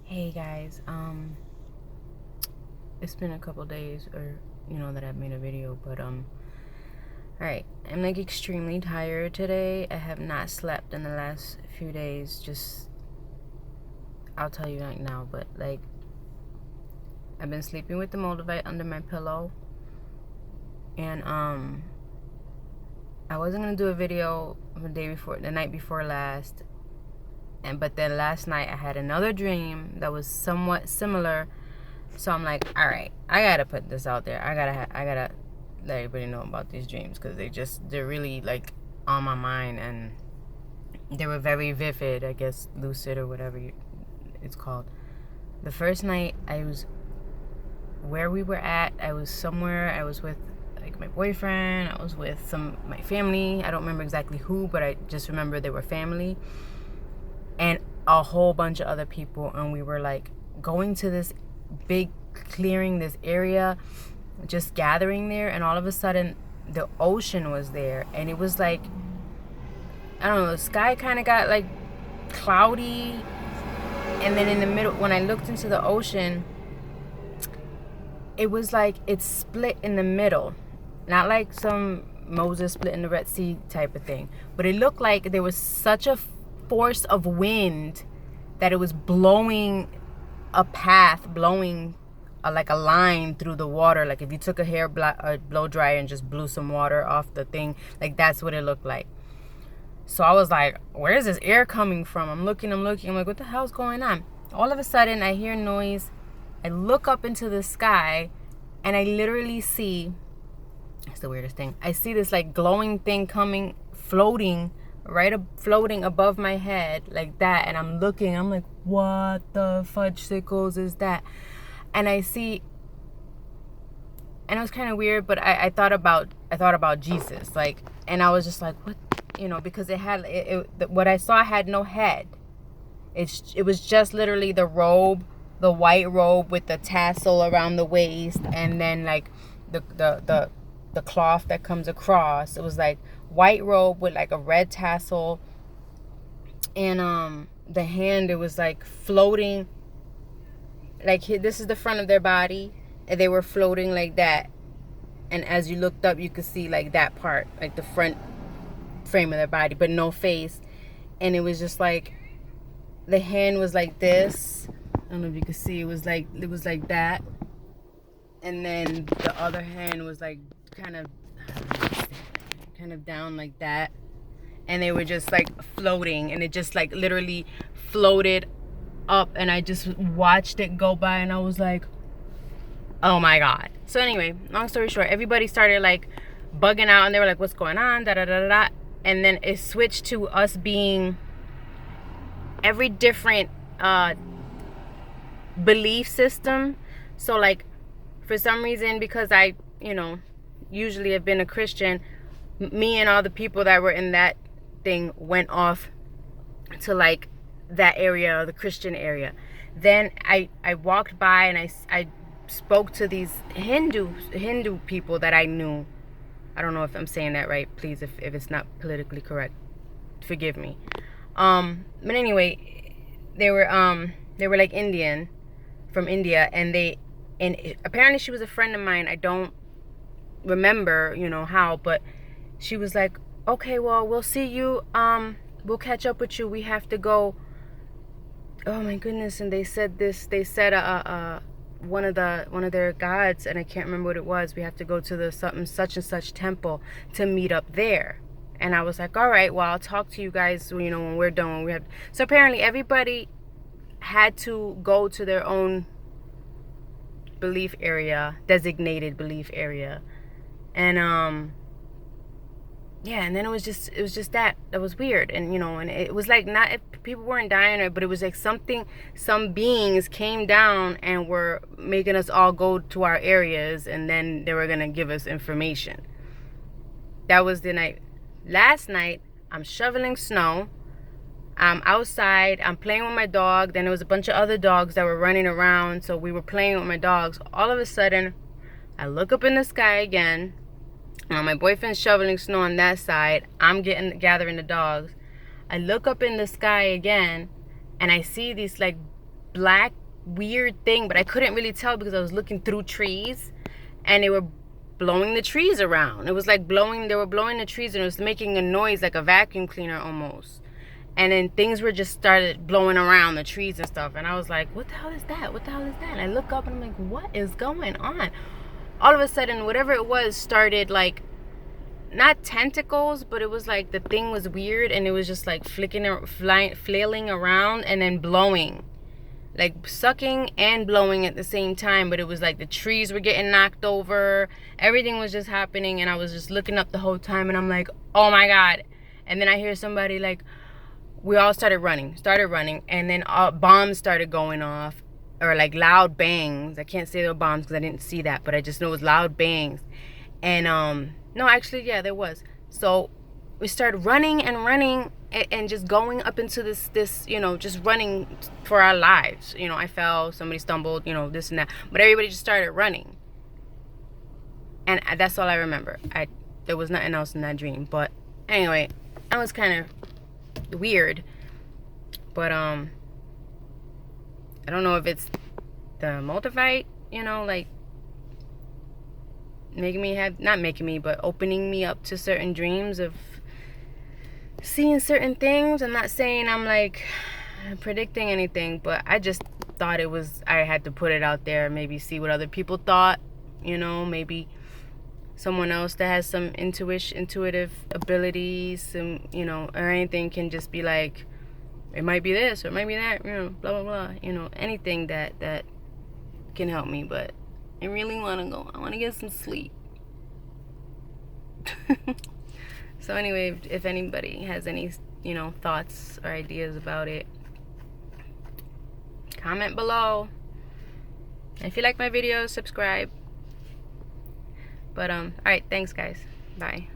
Hey guys, it's been a couple days that I've made a video, but alright, I'm like extremely tired today. I have not slept in the last few days. Just I'll tell you right now, but like I've been sleeping with the Moldavite under my pillow, and I wasn't gonna do a video the night before last, but then last night I had another dream that was somewhat similar. So I'm like, all right, I gotta put this out there. I gotta let everybody know about these dreams, because they're really like on my mind, and they were very vivid. I guess lucid or whatever it's called. The first night I was where we were at. I was somewhere. I was with like my boyfriend. I was with my family. I don't remember exactly who, but I just remember they were family, and a whole bunch of other people, and we were like going to this big clearing, this area, just gathering there, and all of a sudden the ocean was there, and it was like, I don't know, the sky kind of got like cloudy, and then in the middle, when I looked into the ocean, it was like it split in the middle, not like some Moses split in the Red Sea type of thing, but it looked like there was such a force of wind that it was blowing a path, blowing like a line through the water. Like if you took a blow dryer and just blew some water off the thing, like that's what it looked like. So I was like, where is this air coming from? I'm looking, I'm like, what the hell's going on? All of a sudden I hear noise. I look up into the sky, and I literally see, it's the weirdest thing, I see this like glowing thing coming, floating above my head like that, and I'm looking, I'm like, what the fudge sickles is that? And I see, and it was kind of weird, but I thought about Jesus, like, and I was just like, what, because what I saw had no head. It was just literally the white robe with the tassel around the waist, and then like the cloth that comes across. It was like white robe with like a red tassel, and the hand, it was like floating, like this is the front of their body, and they were floating like that, and as you looked up you could see like that part, like the front frame of their body, but no face. And it was just like the hand was like this, I don't know if you could see, it was like that, and then the other hand was like kind of down like that, and they were just like floating, and it just like literally floated up, and I just watched it go by, and I was like, oh my god. So anyway, long story short, everybody started like bugging out, and they were like, what's going on, da da da da, and then it switched to us being every different belief system. So like for some reason, because I usually have been a Christian, me and all the people that were in that thing went off to like that area, the Christian area. Then I walked by, and I spoke to these Hindu people that I knew. I don't know if I'm saying that right. Please, if it's not politically correct, forgive me. But anyway, they were like Indian, from India, and apparently she was a friend of mine. I don't remember, how, but she was like, okay, well, we'll see you, we'll catch up with you, we have to go. Oh my goodness. And they said one of their gods, and I can't remember what it was, we have to go to the something such and such temple to meet up there. And I was like, all right, well, I'll talk to you guys, when we're done. So apparently everybody had to go to their own belief area, designated belief area. And yeah, and then it was just that was weird. And and it was like, not, if people weren't dying, but it was like some beings came down and were making us all go to our areas, and then they were gonna give us information. That was the night. Last night, I'm shoveling snow, I'm outside, I'm playing with my dog. Then there was a bunch of other dogs that were running around, so we were playing with my dogs. All of a sudden, I look up in the sky again. My boyfriend's shoveling snow on that side. I'm gathering the dogs. I look up in the sky again, and I see these like black weird thing, but I couldn't really tell because I was looking through trees, and they were blowing the trees around. It was like they were blowing the trees, and it was making a noise like a vacuum cleaner almost. And then things were just started blowing around the trees and stuff, and I was like, what the hell is that? What the hell is that? And I look up and I'm like, what is going on? All of a sudden, whatever it was started like, not tentacles, but it was like the thing was weird, and it was just like flailing around and then blowing, like sucking and blowing at the same time. But it was like the trees were getting knocked over, everything was just happening, and I was just looking up the whole time, and I'm like, oh my god. And then I hear somebody like, we all started running, and then bombs started going off, or like loud bangs. I can't say they were bombs because I didn't see that, but I just know it was loud bangs. And no, actually, yeah, there was. So we started running and just going up into this, just running for our lives. I fell, somebody stumbled, this and that. But everybody just started running. And that's all I remember. There was nothing else in that dream. But anyway, that was kind of weird. But I don't know if it's the Moldavite, like opening me up to certain dreams of seeing certain things. I'm not saying I'm like predicting anything, but I just thought I had to put it out there, maybe see what other people thought, maybe someone else that has some intuitive abilities, or anything can just be like, it might be this or it might be that, blah blah blah, anything that can help me. But I really want to go. I want to get some sleep. So anyway, if anybody has any, thoughts or ideas about it, comment below. If you like my videos, subscribe. But all right, thanks guys. Bye.